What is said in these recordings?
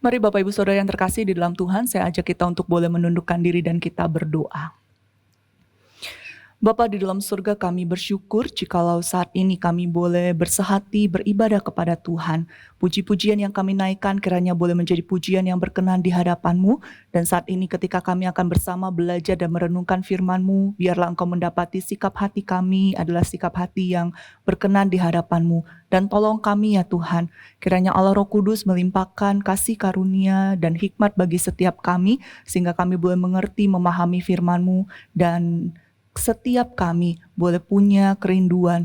Mari Bapak Ibu Saudara yang terkasih di dalam Tuhan, saya ajak kita untuk boleh menundukkan diri dan kita berdoa. Bapa di dalam surga, kami bersyukur jikalau saat ini kami boleh bersehati beribadah kepada Tuhan. Puji-pujian yang kami naikkan kiranya boleh menjadi pujian yang berkenan di hadapan-Mu. Dan saat ini ketika kami akan bersama belajar dan merenungkan firman-Mu, biarlah Engkau mendapati sikap hati kami adalah sikap hati yang berkenan di hadapan-Mu. Dan tolong kami ya Tuhan, kiranya Allah Roh Kudus melimpahkan kasih karunia dan hikmat bagi setiap kami, sehingga kami boleh mengerti, memahami firman-Mu, dan setiap kami boleh punya kerinduan,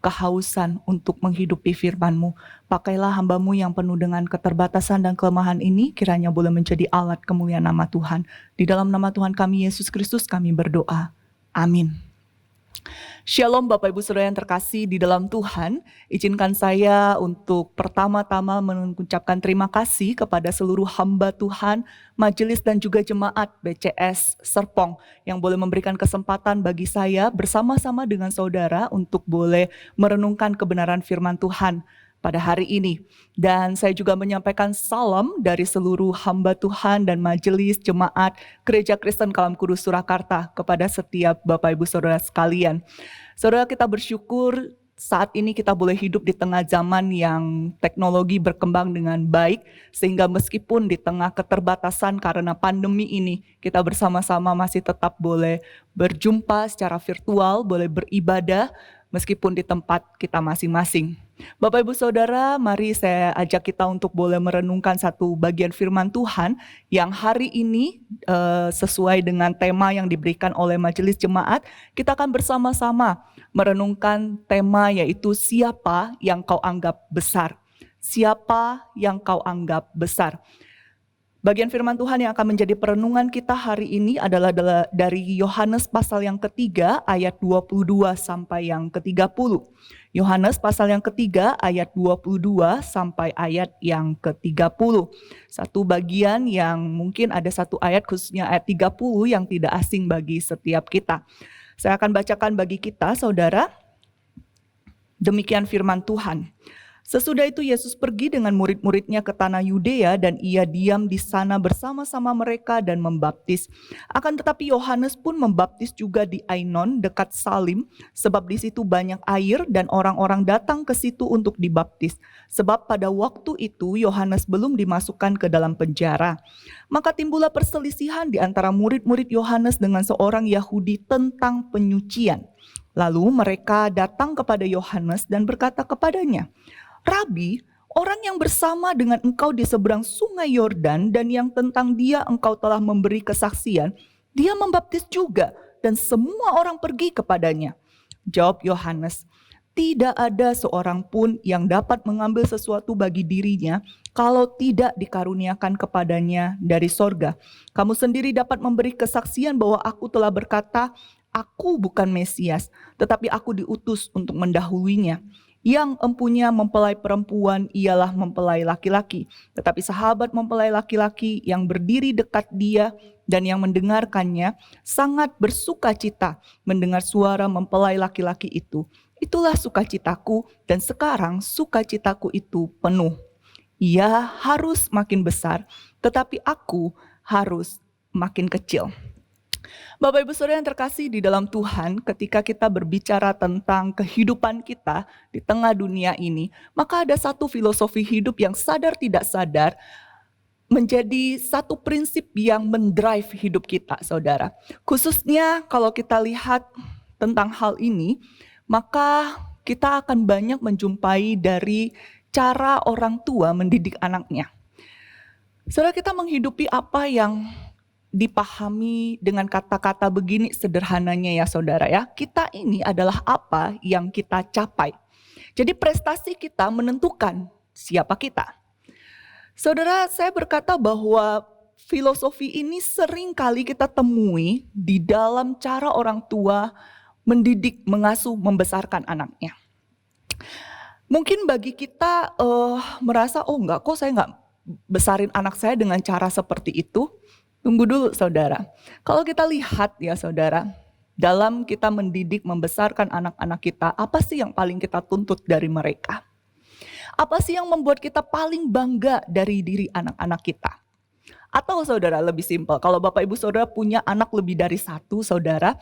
kehausan untuk menghidupi firman-Mu. Pakailah hamba-Mu yang penuh dengan keterbatasan dan kelemahan ini, kiranya boleh menjadi alat kemuliaan nama Tuhan. Di dalam nama Tuhan kami, Yesus Kristus, kami berdoa. Amin. Shalom Bapak Ibu Saudara yang terkasih di dalam Tuhan. Izinkan saya untuk pertama-tama mengucapkan terima kasih kepada seluruh hamba Tuhan, majelis dan juga jemaat BCS Serpong yang boleh memberikan kesempatan bagi saya bersama-sama dengan saudara untuk boleh merenungkan kebenaran firman Tuhan pada hari ini. Dan saya juga menyampaikan salam dari seluruh hamba Tuhan dan majelis jemaat Gereja Kristen Kalam Kudus Surakarta kepada setiap Bapak Ibu Saudara sekalian. Saudara, kita bersyukur saat ini kita boleh hidup di tengah zaman yang teknologi berkembang dengan baik, sehingga meskipun di tengah keterbatasan karena pandemi ini, kita bersama-sama masih tetap boleh berjumpa secara virtual, boleh beribadah, meskipun di tempat kita masing-masing. Bapak Ibu Saudara, mari saya ajak kita untuk boleh merenungkan satu bagian firman Tuhan yang hari ini sesuai dengan tema yang diberikan oleh majelis jemaat. Kita akan bersama-sama merenungkan tema yaitu siapa yang kau anggap besar. Siapa yang kau anggap besar. Bagian firman Tuhan yang akan menjadi perenungan kita hari ini adalah dari Yohanes pasal yang ketiga ayat 22 sampai yang ke-30. Yohanes pasal yang ketiga ayat 22 sampai ayat yang ke-30. Satu bagian yang mungkin ada satu ayat khususnya ayat 30 yang tidak asing bagi setiap kita. Saya akan bacakan bagi kita saudara. Demikian firman Tuhan. Sesudah itu Yesus pergi dengan murid-muridnya ke tanah Yudea dan ia diam di sana bersama-sama mereka dan membaptis. Akan tetapi Yohanes pun membaptis juga di Ainon dekat Salim, sebab di situ banyak air dan orang-orang datang ke situ untuk dibaptis. Sebab pada waktu itu Yohanes belum dimasukkan ke dalam penjara. Maka timbullah perselisihan di antara murid-murid Yohanes dengan seorang Yahudi tentang penyucian. Lalu mereka datang kepada Yohanes dan berkata kepadanya, Rabi, orang yang bersama dengan engkau di seberang sungai Yordan dan yang tentang dia engkau telah memberi kesaksian, dia membaptis juga dan semua orang pergi kepadanya. Jawab Yohanes, tidak ada seorang pun yang dapat mengambil sesuatu bagi dirinya kalau tidak dikaruniakan kepadanya dari sorga. Kamu sendiri dapat memberi kesaksian bahwa aku telah berkata, aku bukan Mesias, tetapi aku diutus untuk mendahuluinya. Yang empunya mempelai perempuan ialah mempelai laki-laki. Tetapi sahabat mempelai laki-laki yang berdiri dekat dia dan yang mendengarkannya sangat bersukacita mendengar suara mempelai laki-laki itu. Itulah sukacitaku dan sekarang sukacitaku itu penuh. Ia harus makin besar, tetapi aku harus makin kecil. Bapak Ibu Saudara yang terkasih di dalam Tuhan, ketika kita berbicara tentang kehidupan kita di tengah dunia ini, maka ada satu filosofi hidup yang sadar tidak sadar menjadi satu prinsip yang mendrive hidup kita, saudara. Khususnya kalau kita lihat tentang hal ini, maka kita akan banyak menjumpai dari cara orang tua mendidik anaknya. Saudara, kita menghidupi apa yang dipahami dengan kata-kata begini sederhananya ya saudara ya. Kita ini adalah apa yang kita capai. Jadi prestasi kita menentukan siapa kita. Saudara, saya berkata bahwa filosofi ini sering kali kita temui di dalam cara orang tua mendidik, mengasuh, membesarkan anaknya. Mungkin bagi kita merasa, oh enggak kok saya enggak besarin anak saya dengan cara seperti itu. Tunggu dulu saudara, kalau kita lihat ya saudara, dalam kita mendidik, membesarkan anak-anak kita, apa sih yang paling kita tuntut dari mereka? Apa sih yang membuat kita paling bangga dari diri anak-anak kita? Atau saudara lebih simpel, kalau Bapak Ibu Saudara punya anak lebih dari satu saudara,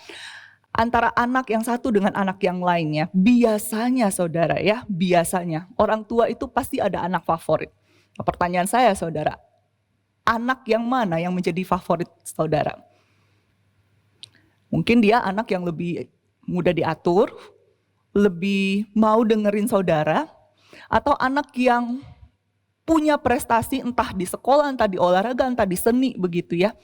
antara anak yang satu dengan anak yang lainnya, biasanya saudara ya, biasanya orang tua itu pasti ada anak favorit. Nah, pertanyaan saya saudara, anak yang mana yang menjadi favorit saudara? Mungkin dia anak yang lebih mudah diatur, lebih mau dengerin saudara, atau anak yang punya prestasi entah di sekolah, entah di olahraga, entah di seni begitu ya.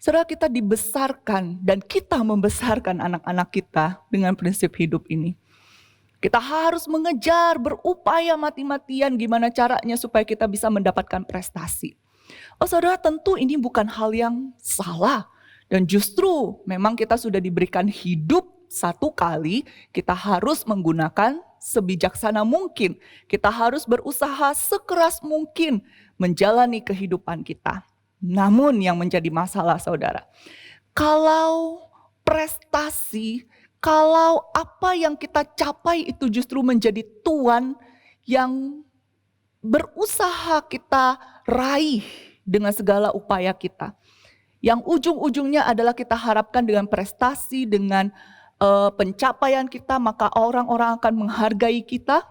Saudara, kita dibesarkan dan kita membesarkan anak-anak kita dengan prinsip hidup ini. Kita harus mengejar, berupaya mati-matian gimana caranya supaya kita bisa mendapatkan prestasi. Oh saudara, tentu ini bukan hal yang salah. Dan justru memang kita sudah diberikan hidup satu kali, kita harus menggunakan sebijaksana mungkin. Kita harus berusaha sekeras mungkin menjalani kehidupan kita. Namun yang menjadi masalah saudara, kalau prestasi, kalau apa yang kita capai itu justru menjadi tuan yang berusaha kita raih dengan segala upaya kita, yang ujung-ujungnya adalah kita harapkan dengan prestasi, dengan pencapaian kita, maka orang-orang akan menghargai kita.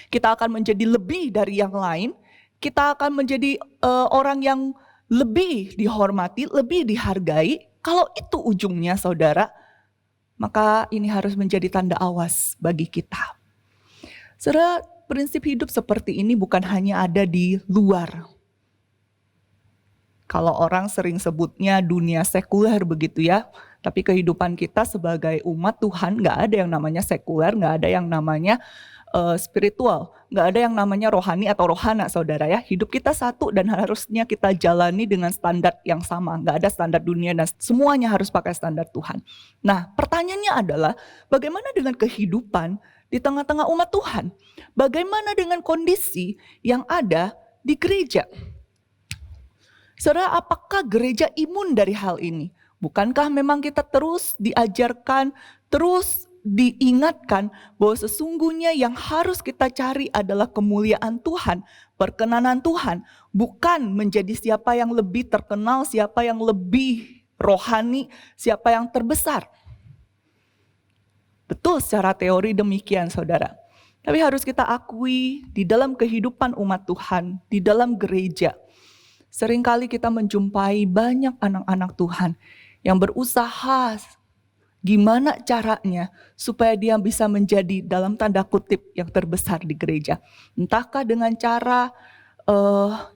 Kita akan menjadi lebih dari yang lain. Kita akan menjadi orang yang lebih dihormati, lebih dihargai. Kalau itu ujungnya saudara, maka ini harus menjadi tanda awas bagi kita. Saudara, prinsip hidup seperti ini bukan hanya ada di luar. Kalau orang sering sebutnya dunia sekuler begitu ya. Tapi kehidupan kita sebagai umat Tuhan gak ada yang namanya sekuler, gak ada yang namanya spiritual. Gak ada yang namanya rohani atau rohana saudara ya. Hidup kita satu dan harusnya kita jalani dengan standar yang sama. Gak ada standar dunia dan semuanya harus pakai standar Tuhan. Nah pertanyaannya adalah bagaimana dengan kehidupan di tengah-tengah umat Tuhan? Bagaimana dengan kondisi yang ada di gereja? Saudara, apakah gereja imun dari hal ini? Bukankah memang kita terus diajarkan, terus diingatkan bahwa sesungguhnya yang harus kita cari adalah kemuliaan Tuhan, perkenanan Tuhan, bukan menjadi siapa yang lebih terkenal, siapa yang lebih rohani, siapa yang terbesar. Betul secara teori demikian saudara. Tapi harus kita akui di dalam kehidupan umat Tuhan, di dalam gereja, seringkali kita menjumpai banyak anak-anak Tuhan yang berusaha gimana caranya supaya dia bisa menjadi dalam tanda kutip yang terbesar di gereja. Entahkah dengan cara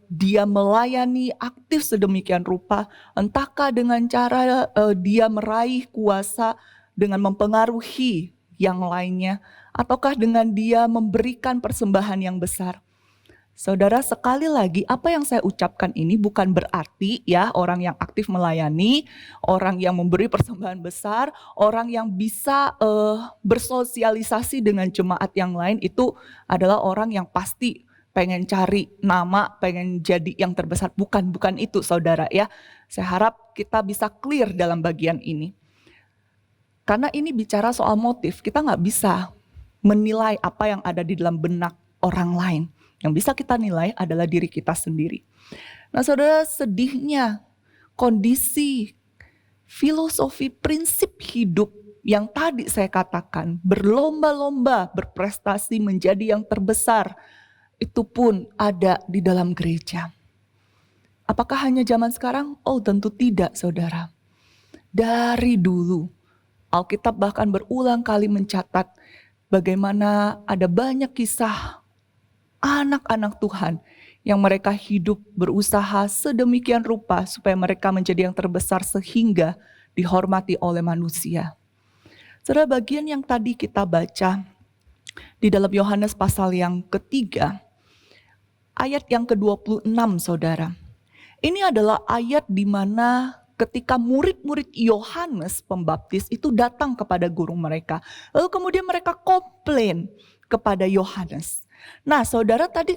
dia melayani aktif sedemikian rupa, entahkah dengan cara dia meraih kuasa dengan mempengaruhi yang lainnya, ataukah dengan dia memberikan persembahan yang besar. Saudara, sekali lagi apa yang saya ucapkan ini bukan berarti ya orang yang aktif melayani, orang yang memberi persembahan besar, orang yang bisa bersosialisasi dengan jemaat yang lain itu adalah orang yang pasti pengen cari nama, pengen jadi yang terbesar. Bukan itu saudara ya. Saya harap kita bisa clear dalam bagian ini. Karena ini bicara soal motif, kita gak bisa menilai apa yang ada di dalam benak orang lain. Yang bisa kita nilai adalah diri kita sendiri. Nah saudara, sedihnya kondisi filosofi prinsip hidup yang tadi saya katakan, berlomba-lomba berprestasi menjadi yang terbesar, itu pun ada di dalam gereja. Apakah hanya zaman sekarang? Oh tentu tidak saudara. Dari dulu, Alkitab bahkan berulang kali mencatat bagaimana ada banyak kisah anak-anak Tuhan yang mereka hidup berusaha sedemikian rupa supaya mereka menjadi yang terbesar sehingga dihormati oleh manusia. Saudara, bagian yang tadi kita baca di dalam Yohanes pasal yang ketiga, ayat yang ke-26 saudara. Ini adalah ayat di mana ketika murid-murid Yohanes Pembaptis itu datang kepada guru mereka. Lalu kemudian mereka komplain kepada Yohanes. Nah, saudara tadi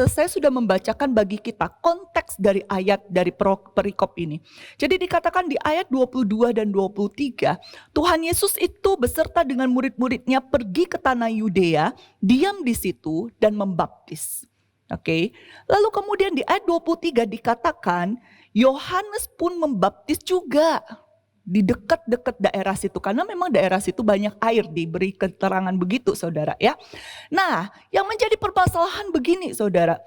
saya sudah membacakan bagi kita konteks dari ayat dari perikop ini. Jadi dikatakan di ayat 22 dan 23, Tuhan Yesus itu beserta dengan murid-muridnya pergi ke tanah Yudea, diam di situ dan membaptis. Oke. Lalu kemudian di ayat 23 dikatakan Yohanes pun membaptis juga di dekat-dekat daerah situ, karena memang daerah situ banyak air, diberi keterangan begitu saudara ya. Nah, yang menjadi permasalahan begini saudara,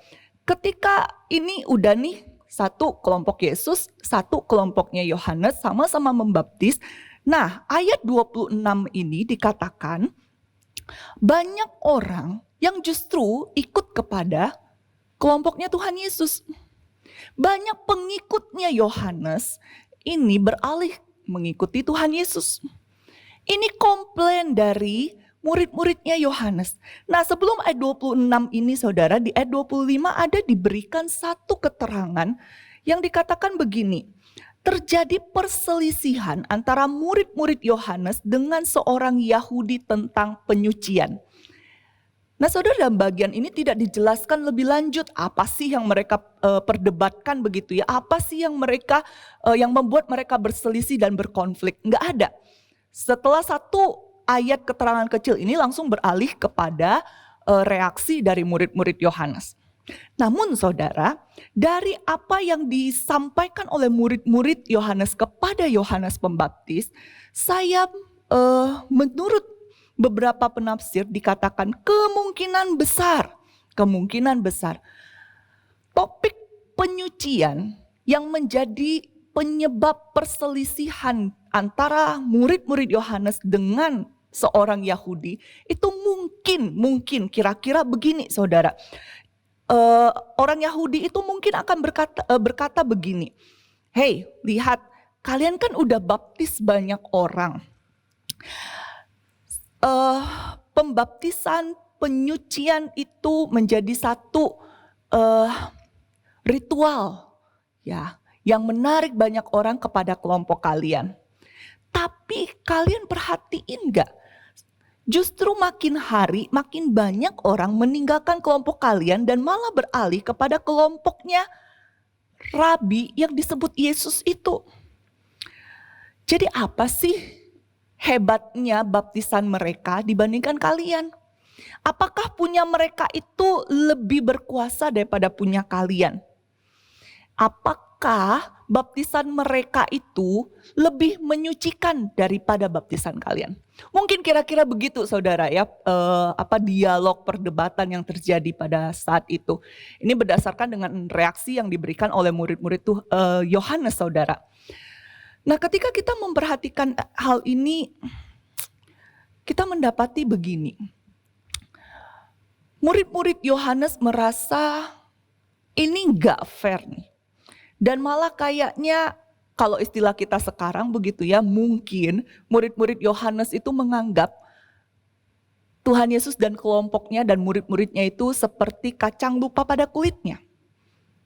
ketika ini udah nih satu kelompok Yesus, satu kelompoknya Yohanes sama-sama membaptis. Nah, ayat 26 ini dikatakan banyak orang yang justru ikut kepada kelompoknya Tuhan Yesus. Banyak pengikutnya Yohanes ini beralih mengikuti Tuhan Yesus. Ini komplain dari murid-muridnya Yohanes. Nah, sebelum ayat 26 ini saudara, di ayat 25 ada diberikan satu keterangan yang dikatakan begini. Terjadi perselisihan antara murid-murid Yohanes dengan seorang Yahudi tentang penyucian. Nah, saudara, dalam bagian ini tidak dijelaskan lebih lanjut apa sih yang mereka perdebatkan begitu ya. Apa sih yang mereka yang membuat mereka berselisih dan berkonflik. Enggak ada. Setelah satu ayat keterangan kecil ini langsung beralih kepada reaksi dari murid-murid Yohanes. Namun saudara, dari apa yang disampaikan oleh murid-murid Yohanes kepada Yohanes Pembaptis, saya menurut beberapa penafsir dikatakan kemungkinan besar topik penyucian yang menjadi penyebab perselisihan antara murid-murid Yohanes dengan seorang Yahudi itu mungkin kira-kira begini saudara. Orang Yahudi itu mungkin akan berkata begini, "Hey, lihat, kalian kan udah baptis banyak orang. Pembaptisan, penyucian itu menjadi satu ritual ya yang menarik banyak orang kepada kelompok kalian. Tapi kalian perhatiin gak? Justru makin hari makin banyak orang meninggalkan kelompok kalian dan malah beralih kepada kelompoknya Rabi yang disebut Yesus itu. Jadi apa sih hebatnya baptisan mereka dibandingkan kalian? Apakah punya mereka itu lebih berkuasa daripada punya kalian? Apakah baptisan mereka itu lebih menyucikan daripada baptisan kalian? Mungkin kira-kira begitu saudara ya, dialog perdebatan yang terjadi pada saat itu. Ini berdasarkan dengan reaksi yang diberikan oleh murid-murid Yohanes saudara. Nah, ketika kita memperhatikan hal ini, kita mendapati begini. Murid-murid Yohanes merasa ini enggak fair nih. Dan malah kayaknya kalau istilah kita sekarang begitu ya, mungkin murid-murid Yohanes itu menganggap Tuhan Yesus dan kelompoknya dan murid-muridnya itu seperti kacang lupa pada kulitnya.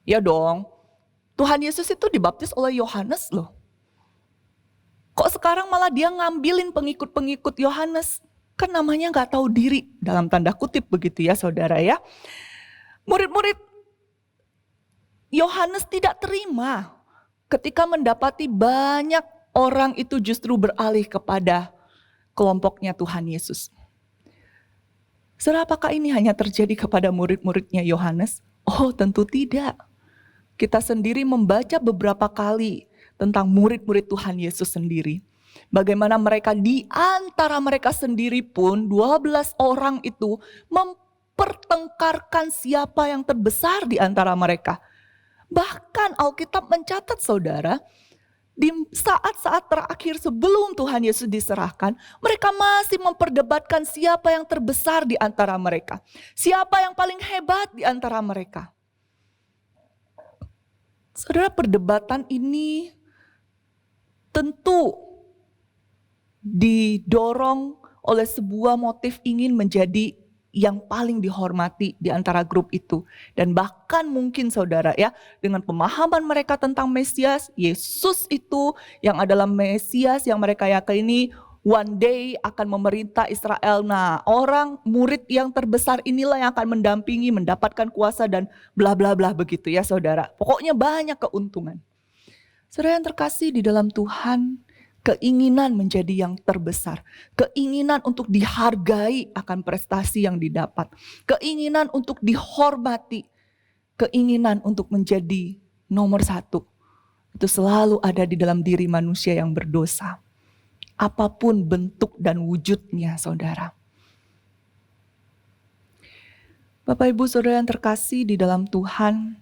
Ya dong, Tuhan Yesus itu dibaptis oleh Yohanes loh. Kok sekarang malah dia ngambilin pengikut-pengikut Yohanes? Kan namanya gak tahu diri, dalam tanda kutip begitu ya saudara ya. Murid-murid Yohanes tidak terima ketika mendapati banyak orang itu justru beralih kepada kelompoknya Tuhan Yesus. Saudara, apakah ini hanya terjadi kepada murid-muridnya Yohanes? Oh, tentu tidak. Kita sendiri membaca beberapa kali tentang murid-murid Tuhan Yesus sendiri. Bagaimana mereka di antara mereka sendiri pun 12 orang itu mempertengkarkan siapa yang terbesar di antara mereka. Bahkan Alkitab mencatat saudara, di saat-saat terakhir sebelum Tuhan Yesus diserahkan, mereka masih memperdebatkan siapa yang terbesar di antara mereka. Siapa yang paling hebat di antara mereka. Saudara, perdebatan ini tentu didorong oleh sebuah motif ingin menjadi yang paling dihormati di antara grup itu. Dan bahkan mungkin saudara ya, dengan pemahaman mereka tentang Mesias, Yesus itu yang adalah Mesias yang mereka yakini, one day akan memerintah Israel. Nah, orang murid yang terbesar inilah yang akan mendampingi, mendapatkan kuasa dan bla bla bla begitu ya saudara. Pokoknya banyak keuntungan. Saudara yang terkasih di dalam Tuhan, keinginan menjadi yang terbesar, keinginan untuk dihargai akan prestasi yang didapat, keinginan untuk dihormati, keinginan untuk menjadi nomor satu, itu selalu ada di dalam diri manusia yang berdosa. Apapun bentuk dan wujudnya, saudara. Bapak Ibu Saudara yang terkasih di dalam Tuhan,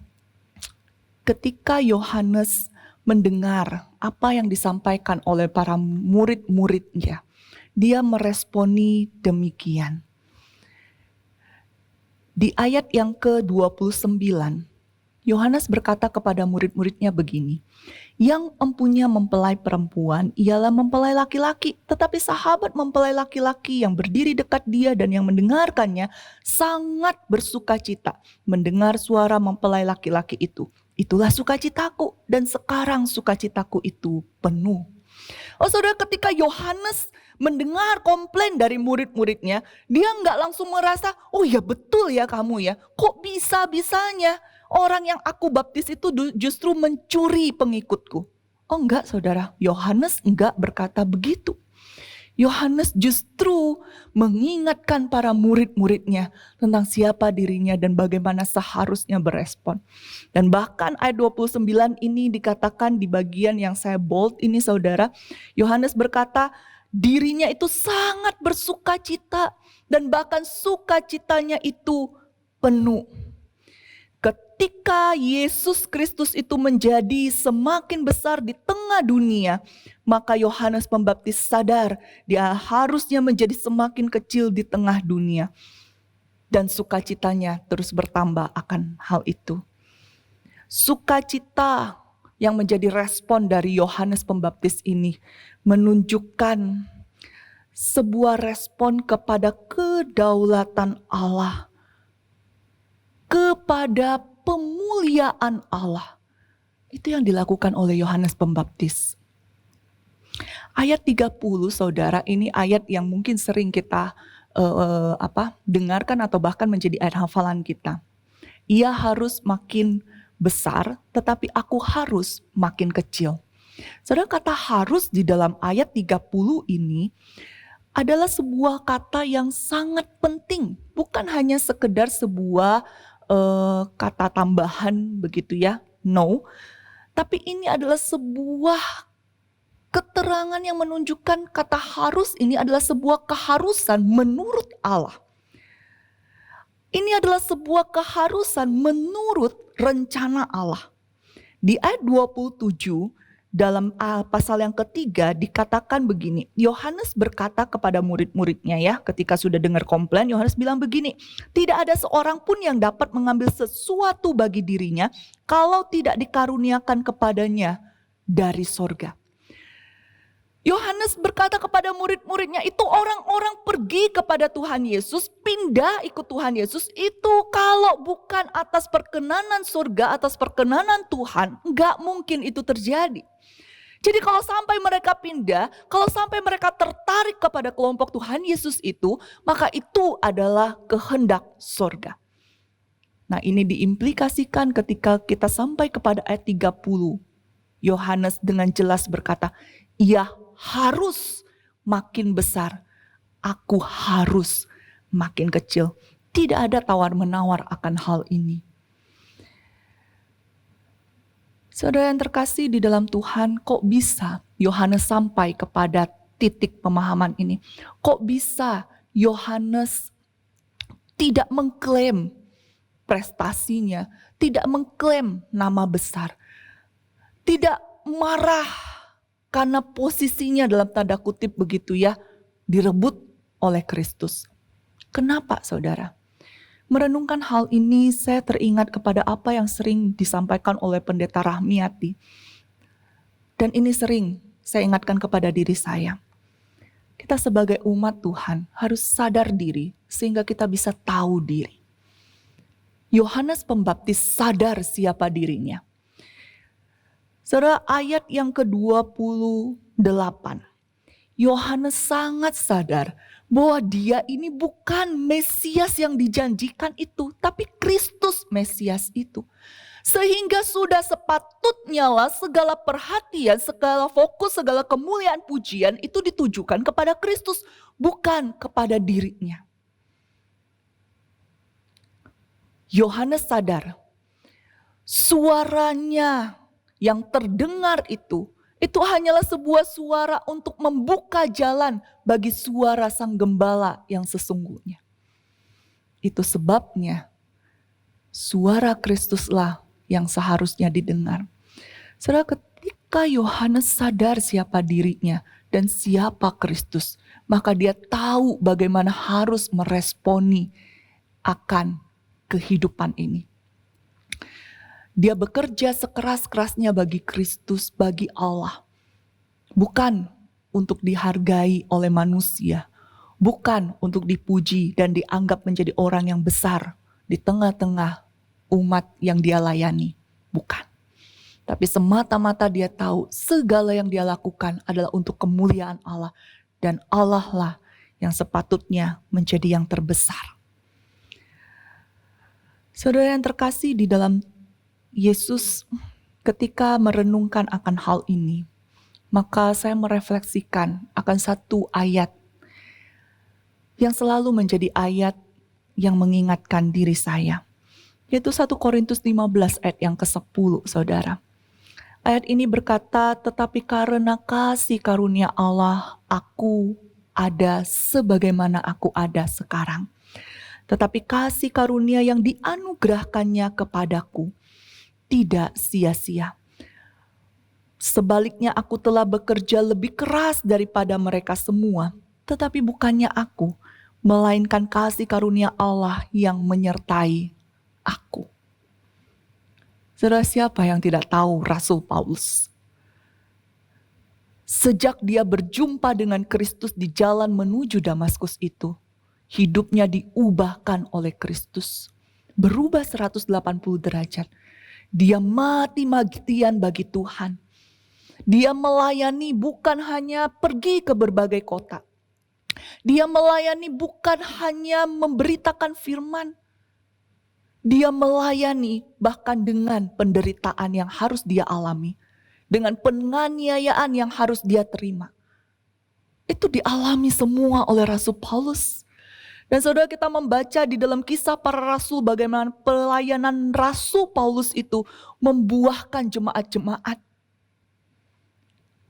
ketika Yohanes mendengar apa yang disampaikan oleh para murid-muridnya, dia meresponi demikian. Di ayat yang ke-29, Yohanes berkata kepada murid-muridnya begini, yang empunya mempelai perempuan ialah mempelai laki-laki, tetapi sahabat mempelai laki-laki yang berdiri dekat dia dan yang mendengarkannya sangat bersukacita mendengar suara mempelai laki-laki itu. Itulah sukacitaku dan sekarang sukacitaku itu penuh. Oh saudara, ketika Yohanes mendengar komplain dari murid-muridnya, dia enggak langsung merasa, oh ya betul ya kamu ya, kok bisa-bisanya orang yang aku baptis itu justru mencuri pengikutku. Oh enggak saudara, Yohanes enggak berkata begitu. Yohanes justru mengingatkan para murid-muridnya tentang siapa dirinya dan bagaimana seharusnya berespon. Dan bahkan ayat 29 ini dikatakan di bagian yang saya bold ini saudara, Yohanes berkata dirinya itu sangat bersukacita dan bahkan sukacitanya itu penuh. Ketika Yesus Kristus itu menjadi semakin besar di tengah dunia, maka Yohanes Pembaptis sadar dia harusnya menjadi semakin kecil di tengah dunia. Dan sukacitanya terus bertambah akan hal itu. Sukacita yang menjadi respon dari Yohanes Pembaptis ini menunjukkan sebuah respon kepada kedaulatan Allah, kepada pemuliaan Allah. Itu yang dilakukan oleh Yohanes Pembaptis. Ayat 30 saudara, ini ayat yang mungkin sering kita dengarkan atau bahkan menjadi ayat hafalan kita. Ia harus makin besar, tetapi aku harus makin kecil. Saudara, kata harus di dalam ayat 30 ini adalah sebuah kata yang sangat penting. Bukan hanya sekedar sebuah kata tambahan begitu ya, no. Tapi ini adalah sebuah keterangan yang menunjukkan kata harus ini adalah sebuah keharusan menurut Allah. Ini adalah sebuah keharusan menurut rencana Allah. Di ayat 27 dalam pasal yang ketiga dikatakan begini, Yohanes berkata kepada murid-muridnya ya, ketika sudah dengar komplain, Yohanes bilang begini, tidak ada seorang pun yang dapat mengambil sesuatu bagi dirinya kalau tidak dikaruniakan kepadanya dari sorga. Yohanes berkata kepada murid-muridnya, itu orang-orang pergi kepada Tuhan Yesus, pindah ikut Tuhan Yesus, itu kalau bukan atas perkenanan surga, atas perkenanan Tuhan, enggak mungkin itu terjadi. Jadi kalau sampai mereka pindah, kalau sampai mereka tertarik kepada kelompok Tuhan Yesus itu, maka itu adalah kehendak surga. Nah ini diimplikasikan ketika kita sampai kepada ayat 30. Yohanes dengan jelas berkata, ia harus makin besar, aku harus makin kecil. Tidak ada tawar-menawar akan hal ini. Saudara yang terkasih di dalam Tuhan, kok bisa Yohanes sampai kepada titik pemahaman ini? Kok bisa Yohanes tidak mengklaim prestasinya, tidak mengklaim nama besar, tidak marah karena posisinya dalam tanda kutip begitu ya, direbut oleh Kristus. Kenapa saudara? Merenungkan hal ini saya teringat kepada apa yang sering disampaikan oleh Pendeta Rahmiati. Dan ini sering saya ingatkan kepada diri saya. Kita sebagai umat Tuhan harus sadar diri sehingga kita bisa tahu diri. Yohanes Pembaptis sadar siapa dirinya. Saudara, ayat yang ke-28. Yohanes sangat sadar bahwa dia ini bukan Mesias yang dijanjikan itu, tapi Kristus Mesias itu. Sehingga sudah sepatutnya lah segala perhatian, segala fokus, segala kemuliaan pujian itu ditujukan kepada Kristus, bukan kepada dirinya. Yohanes sadar suaranya yang terdengar itu hanyalah sebuah suara untuk membuka jalan bagi suara sang gembala yang sesungguhnya. Itu sebabnya suara Kristuslah yang seharusnya didengar. Saudara, ketika Yohanes sadar siapa dirinya dan siapa Kristus, maka dia tahu bagaimana harus meresponi akan kehidupan ini. Dia bekerja sekeras-kerasnya bagi Kristus, bagi Allah. Bukan untuk dihargai oleh manusia. Bukan untuk dipuji dan dianggap menjadi orang yang besar di tengah-tengah umat yang dia layani. Bukan. Tapi semata-mata dia tahu segala yang dia lakukan adalah untuk kemuliaan Allah. Dan Allah lah yang sepatutnya menjadi yang terbesar. Saudara yang terkasih, di dalam Yesus ketika merenungkan akan hal ini, maka saya merefleksikan akan satu ayat yang selalu menjadi ayat yang mengingatkan diri saya. Yaitu 1 Korintus 15 ayat yang ke-10, saudara. Ayat ini berkata, tetapi karena kasih karunia Allah, aku ada sebagaimana aku ada sekarang. Tetapi kasih karunia yang dianugerahkannya kepadaku tidak sia-sia. Sebaliknya aku telah bekerja lebih keras daripada mereka semua. Tetapi bukannya aku, melainkan kasih karunia Allah yang menyertai aku. Saudara, siapa yang tidak tahu Rasul Paulus? Sejak dia berjumpa dengan Kristus di jalan menuju Damaskus itu, hidupnya diubahkan oleh Kristus. Berubah 180 derajat. Dia mati-matian bagi Tuhan. Dia melayani bukan hanya pergi ke berbagai kota. Dia melayani bukan hanya memberitakan firman. Dia melayani bahkan dengan penderitaan yang harus dia alami. Dengan penganiayaan yang harus dia terima. Itu dialami semua oleh Rasul Paulus. Dan saudara, kita membaca di dalam kisah para rasul bagaimana pelayanan Rasul Paulus itu membuahkan jemaat-jemaat.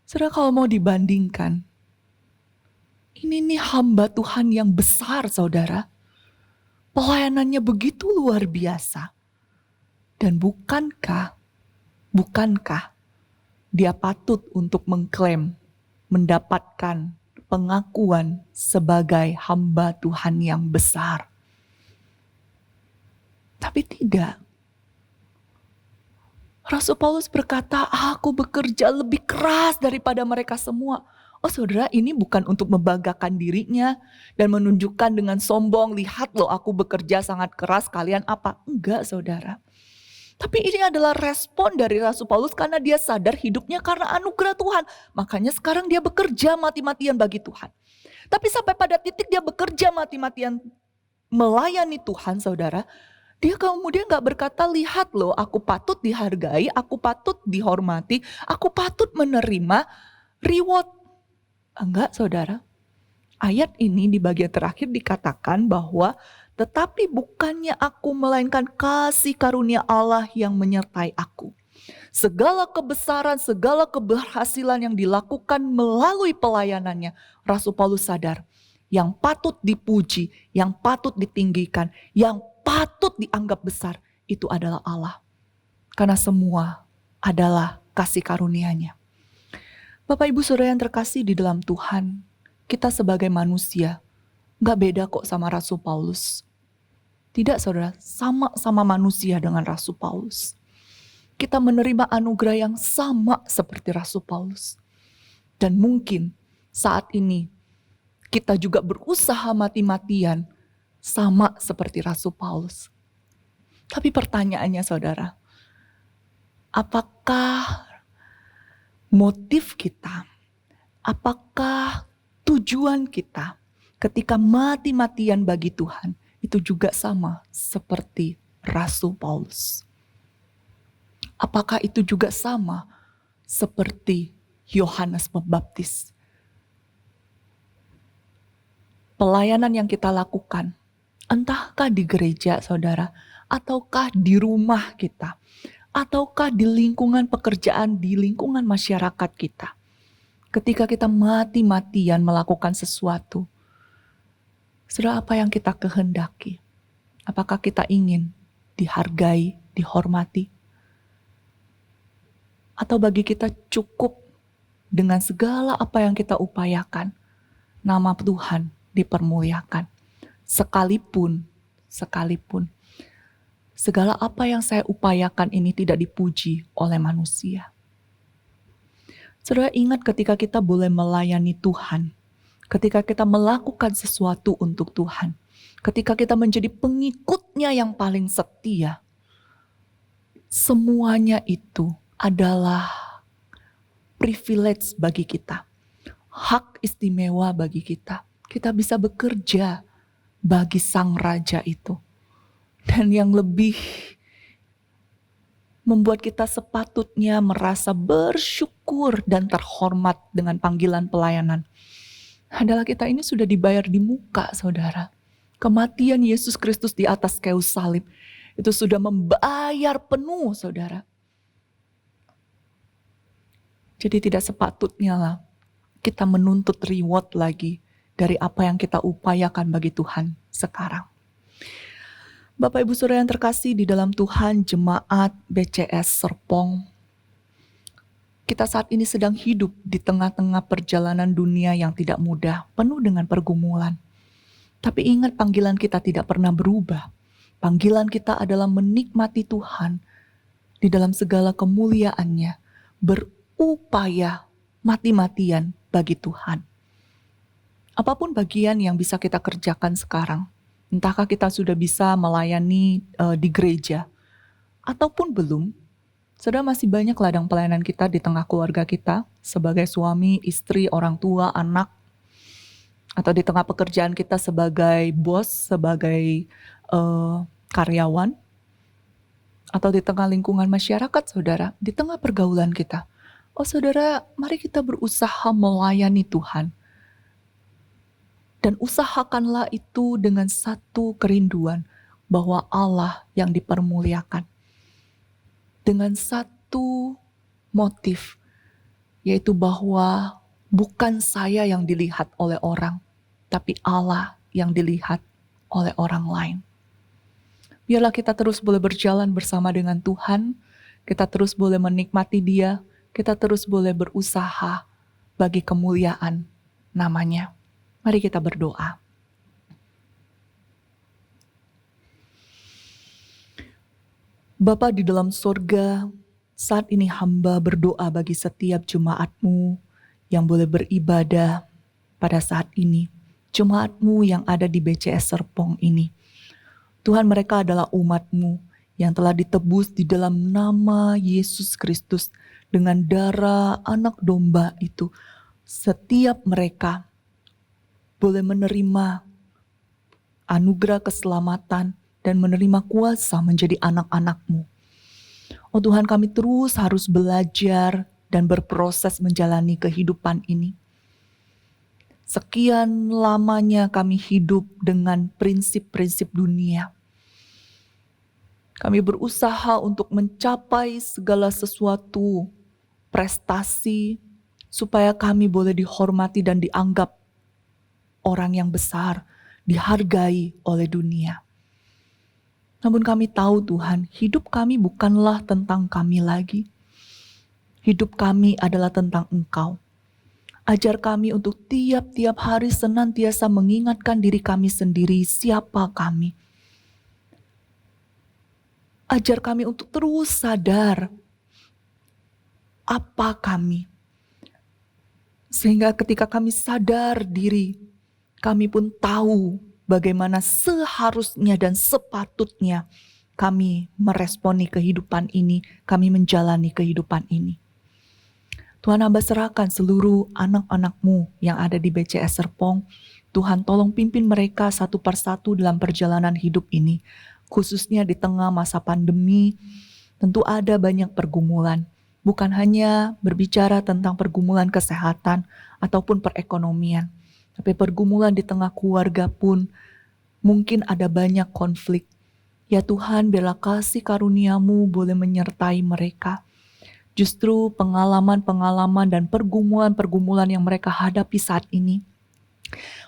Saudara, kalau mau dibandingkan, ini nih hamba Tuhan yang besar, saudara. Pelayanannya begitu luar biasa. Dan bukankah dia patut untuk mengklaim, mendapatkan pengakuan sebagai hamba Tuhan yang besar? Tapi tidak. Rasul Paulus berkata, aku bekerja lebih keras daripada mereka semua. Oh saudara, ini bukan untuk membanggakan dirinya dan menunjukkan dengan sombong, lihat loh aku bekerja sangat keras, kalian apa? Enggak, saudara. Tapi ini adalah respon dari Rasul Paulus karena dia sadar hidupnya karena anugerah Tuhan. Makanya sekarang dia bekerja mati-matian bagi Tuhan. Tapi sampai pada titik dia bekerja mati-matian melayani Tuhan, saudara. Dia kemudian gak berkata, lihat loh aku patut dihargai, aku patut dihormati, aku patut menerima reward. Enggak, saudara. Ayat ini di bagian terakhir dikatakan bahwa tetapi bukannya aku, melainkan kasih karunia Allah yang menyertai aku. Segala kebesaran, segala keberhasilan yang dilakukan melalui pelayanannya, Rasul Paulus sadar, yang patut dipuji, yang patut ditinggikan, yang patut dianggap besar, itu adalah Allah. Karena semua adalah kasih karunia-Nya. Bapak Ibu Saudara yang terkasih di dalam Tuhan, kita sebagai manusia gak beda kok sama Rasul Paulus. Tidak, saudara, sama manusia dengan Rasul Paulus. Kita menerima anugerah yang sama seperti Rasul Paulus. Dan mungkin saat ini kita juga berusaha mati-matian sama seperti Rasul Paulus. Tapi pertanyaannya, saudara, apakah motif kita, apakah tujuan kita ketika mati-matian bagi Tuhan itu juga sama seperti Rasul Paulus. Apakah itu juga sama seperti Yohanes Pembaptis? Pelayanan yang kita lakukan, entahkah di gereja saudara, ataukah di rumah kita, ataukah di lingkungan pekerjaan, di lingkungan masyarakat kita. Ketika kita mati-matian melakukan sesuatu, saudara, apa yang kita kehendaki? Apakah kita ingin dihargai, dihormati? Atau bagi kita cukup dengan segala apa yang kita upayakan, nama Tuhan dipermuliakan. Sekalipun segala apa yang saya upayakan ini tidak dipuji oleh manusia. Saudara, ingat ketika kita boleh melayani Tuhan, ketika kita melakukan sesuatu untuk Tuhan, ketika kita menjadi pengikutnya yang paling setia, semuanya itu adalah privilege bagi kita, hak istimewa bagi kita. Kita bisa bekerja bagi Sang Raja itu. Dan yang lebih membuat kita sepatutnya merasa bersyukur dan terhormat dengan panggilan pelayanan adalah kita ini sudah dibayar di muka, saudara. Kematian Yesus Kristus di atas kayu salib itu sudah membayar penuh, saudara. Jadi tidak sepatutnya lah kita menuntut reward lagi dari apa yang kita upayakan bagi Tuhan sekarang. Bapak Ibu Saudara yang terkasih di dalam Tuhan, jemaat BCS Serpong, kita saat ini sedang hidup di tengah-tengah perjalanan dunia yang tidak mudah, penuh dengan pergumulan. Tapi ingat, panggilan kita tidak pernah berubah. Panggilan kita adalah menikmati Tuhan di dalam segala kemuliaannya, berupaya mati-matian bagi Tuhan. Apapun bagian yang bisa kita kerjakan sekarang, entahkah kita sudah bisa melayani di gereja, ataupun belum, saudara, masih banyak ladang pelayanan kita di tengah keluarga kita, sebagai suami, istri, orang tua, anak, atau di tengah pekerjaan kita sebagai bos, sebagai karyawan, atau di tengah lingkungan masyarakat, saudara, di tengah pergaulan kita. Oh saudara, mari kita berusaha melayani Tuhan. Dan usahakanlah itu dengan satu kerinduan bahwa Allah yang dipermuliakan. Dengan satu motif, yaitu bahwa bukan saya yang dilihat oleh orang, tapi Allah yang dilihat oleh orang lain. Biarlah kita terus boleh berjalan bersama dengan Tuhan, kita terus boleh menikmati Dia, kita terus boleh berusaha bagi kemuliaan namanya. Mari kita berdoa. Bapa di dalam sorga, saat ini hamba berdoa bagi setiap jemaat-Mu yang boleh beribadah pada saat ini. Jemaat-Mu yang ada di BCS Serpong ini. Tuhan, mereka adalah umat-Mu yang telah ditebus di dalam nama Yesus Kristus dengan darah anak domba itu. Setiap mereka boleh menerima anugerah keselamatan dan menerima kuasa menjadi anak-anak-Mu. Oh Tuhan, kami terus harus belajar dan berproses menjalani kehidupan ini. Sekian lamanya kami hidup dengan prinsip-prinsip dunia. Kami berusaha untuk mencapai segala sesuatu, prestasi, supaya kami boleh dihormati dan dianggap orang yang besar, dihargai oleh dunia. Namun kami tahu Tuhan, hidup kami bukanlah tentang kami lagi. Hidup kami adalah tentang Engkau. Ajar kami untuk tiap-tiap hari senantiasa mengingatkan diri kami sendiri siapa kami. Ajar kami untuk terus sadar apa kami. Sehingga ketika kami sadar diri, kami pun tahu bagaimana seharusnya dan sepatutnya kami meresponi kehidupan ini, kami menjalani kehidupan ini. Tuhan, hamba serahkan seluruh anak-anak-Mu yang ada di BCS Serpong. Tuhan, tolong pimpin mereka satu persatu dalam perjalanan hidup ini. Khususnya di tengah masa pandemi, tentu ada banyak pergumulan. Bukan hanya berbicara tentang pergumulan kesehatan ataupun perekonomian, tapi pergumulan di tengah keluarga pun mungkin ada banyak konflik. Ya Tuhan, biarlah kasih karunia-Mu boleh menyertai mereka. Justru pengalaman-pengalaman dan pergumulan-pergumulan yang mereka hadapi saat ini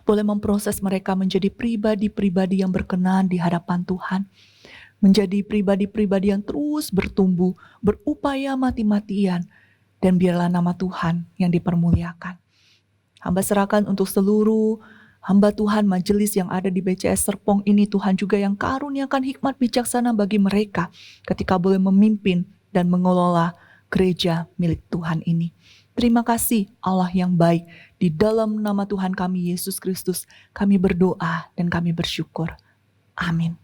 boleh memproses mereka menjadi pribadi-pribadi yang berkenan di hadapan Tuhan. Menjadi pribadi-pribadi yang terus bertumbuh, berupaya mati-matian, dan biarlah nama Tuhan yang dipermuliakan. Hamba serahkan untuk seluruh hamba Tuhan majelis yang ada di BCS Serpong ini, Tuhan juga yang karuniakan hikmat bijaksana bagi mereka ketika boleh memimpin dan mengelola gereja milik Tuhan ini. Terima kasih Allah yang baik. Di dalam nama Tuhan kami Yesus Kristus, kami berdoa dan kami bersyukur. Amin.